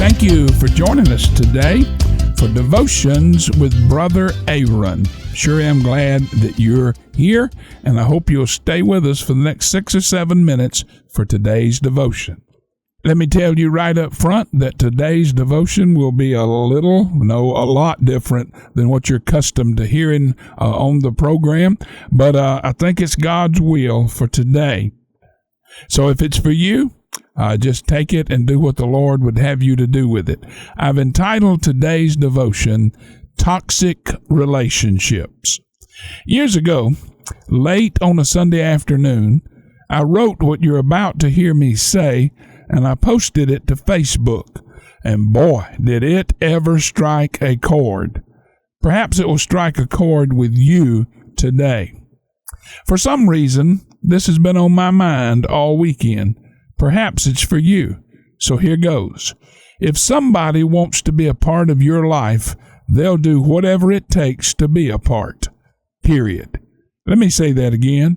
Thank you for joining us today for Devotions with Brother Aaron. Sure am glad that you're here, and I hope you'll stay with us for the next 6 or 7 minutes for today's devotion. Let me tell you right up front that today's devotion will be a lot different than what you're accustomed to hearing on the program, but I think it's God's will for today. So if it's for you, just take it and do what the Lord would have you to do with it. I've entitled today's devotion, Toxic Relationships. Years ago, late on a Sunday afternoon, I wrote what you're about to hear me say, and I posted it to Facebook. And boy, did it ever strike a chord. Perhaps it will strike a chord with you today. For some reason, this has been on my mind all weekend. Perhaps it's for you. So here goes. If somebody wants to be a part of your life, they'll do whatever it takes to be a part. Period. Let me say that again.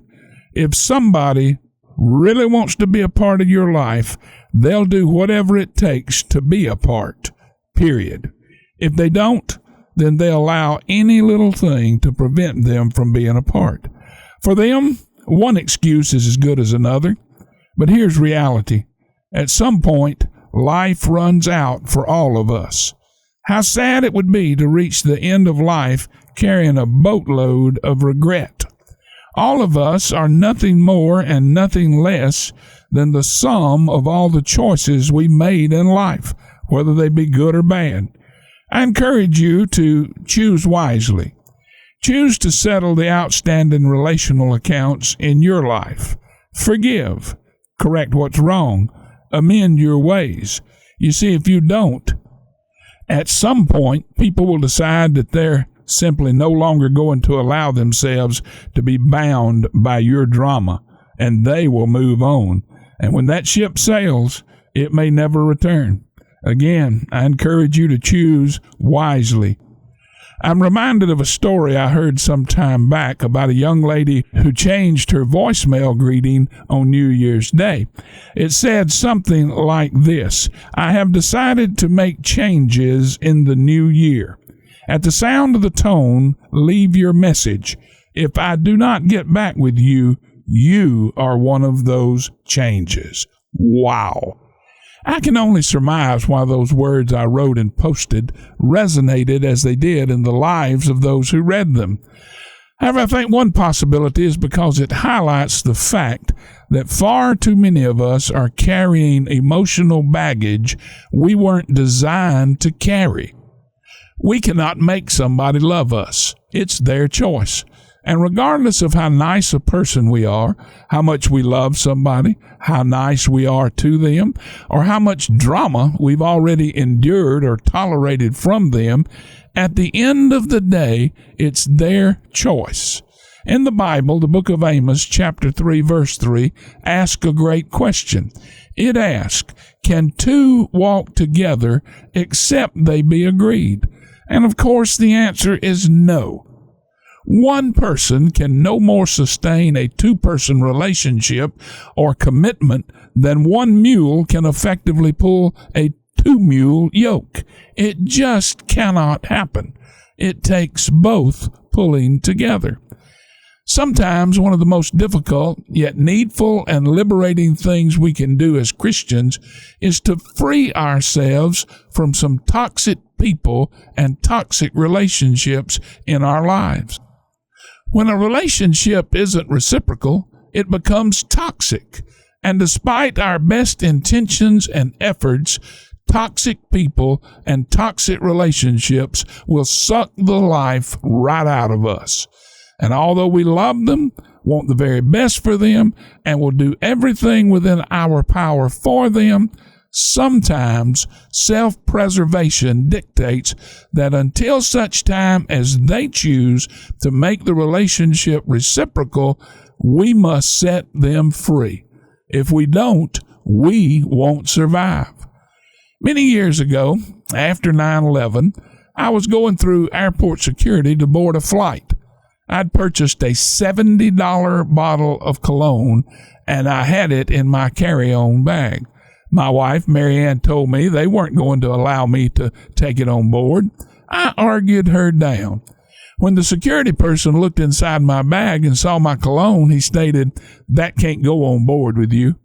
If somebody really wants to be a part of your life, they'll do whatever it takes to be a part. Period. If they don't, then they'll allow any little thing to prevent them from being a part. For them, one excuse is as good as another. But here's reality. At some point, life runs out for all of us. How sad it would be to reach the end of life carrying a boatload of regret. All of us are nothing more and nothing less than the sum of all the choices we made in life, whether they be good or bad. I encourage you to choose wisely. Choose to settle the outstanding relational accounts in your life. Forgive. Correct what's wrong. Amend your ways. You see, if you don't, at some point, people will decide that they're simply no longer going to allow themselves to be bound by your drama, and they will move on. And when that ship sails, it may never return. Again, I encourage you to choose wisely. I'm reminded of a story I heard some time back about a young lady who changed her voicemail greeting on New Year's Day. It said something like this: I have decided to make changes in the new year. At the sound of the tone, leave your message. If I do not get back with you, you are one of those changes. Wow. I can only surmise why those words I wrote and posted resonated as they did in the lives of those who read them. However, I think one possibility is because it highlights the fact that far too many of us are carrying emotional baggage we weren't designed to carry. We cannot make somebody love us. It's their choice. And regardless of how nice a person we are, how much we love somebody, how nice we are to them, or how much drama we've already endured or tolerated from them, at the end of the day, it's their choice. In the Bible, the book of Amos, chapter 3, verse 3, asks a great question. It asks, can two walk together except they be agreed? And of course, the answer is no. One person can no more sustain a two-person relationship or commitment than one mule can effectively pull a two-mule yoke. It just cannot happen. It takes both pulling together. Sometimes one of the most difficult, yet needful and liberating things we can do as Christians is to free ourselves from some toxic people and toxic relationships in our lives. When a relationship isn't reciprocal, it becomes toxic. And despite our best intentions and efforts, toxic people and toxic relationships will suck the life right out of us. And although we love them, want the very best for them, and will do everything within our power for them, sometimes self-preservation dictates that until such time as they choose to make the relationship reciprocal, we must set them free. If we don't, we won't survive. Many years ago, after 9/11, I was going through airport security to board a flight. I'd purchased a $70 bottle of cologne, and I had it in my carry-on bag. My wife, Mary Ann, told me they weren't going to allow me to take it on board. I argued her down. When the security person looked inside my bag and saw my cologne, he stated, "That can't go on board with you."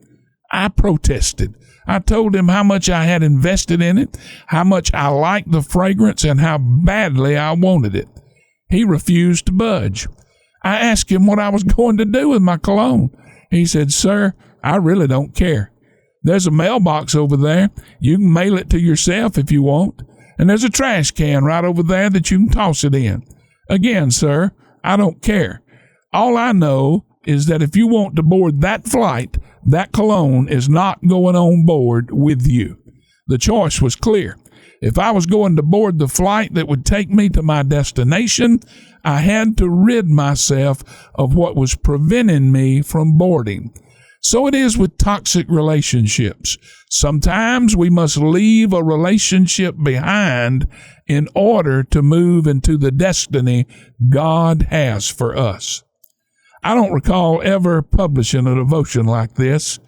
I protested. I told him how much I had invested in it, how much I liked the fragrance, and how badly I wanted it. He refused to budge. I asked him what I was going to do with my cologne. He said, "Sir, I really don't care. There's a mailbox over there. You can mail it to yourself if you want. And there's a trash can right over there that you can toss it in. Again, sir, I don't care. All I know is that if you want to board that flight, that cologne is not going on board with you." The choice was clear. If I was going to board the flight that would take me to my destination, I had to rid myself of what was preventing me from boarding. So it is with toxic relationships. Sometimes we must leave a relationship behind in order to move into the destiny God has for us. I don't recall ever publishing a devotion like this,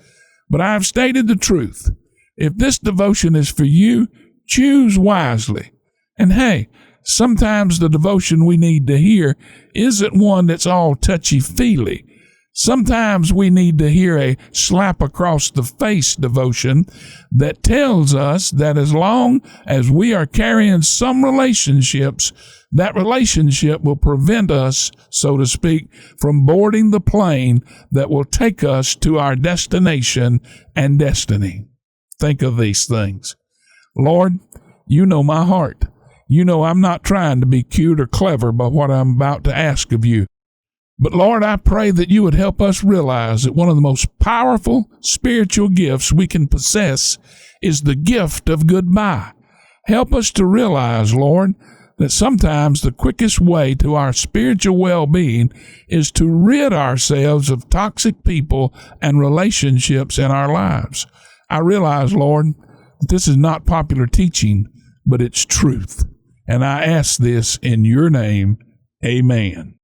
but I have stated the truth. If this devotion is for you, choose wisely. And hey, sometimes the devotion we need to hear isn't one that's all touchy-feely. Sometimes we need to hear a slap across the face devotion that tells us that as long as we are carrying some relationships, that relationship will prevent us, so to speak, from boarding the plane that will take us to our destination and destiny. Think of these things. Lord, you know my heart. You know I'm not trying to be cute or clever by what I'm about to ask of you. But Lord, I pray that you would help us realize that one of the most powerful spiritual gifts we can possess is the gift of goodbye. Help us to realize, Lord, that sometimes the quickest way to our spiritual well-being is to rid ourselves of toxic people and relationships in our lives. I realize, Lord, that this is not popular teaching, but it's truth. And I ask this in your name. Amen.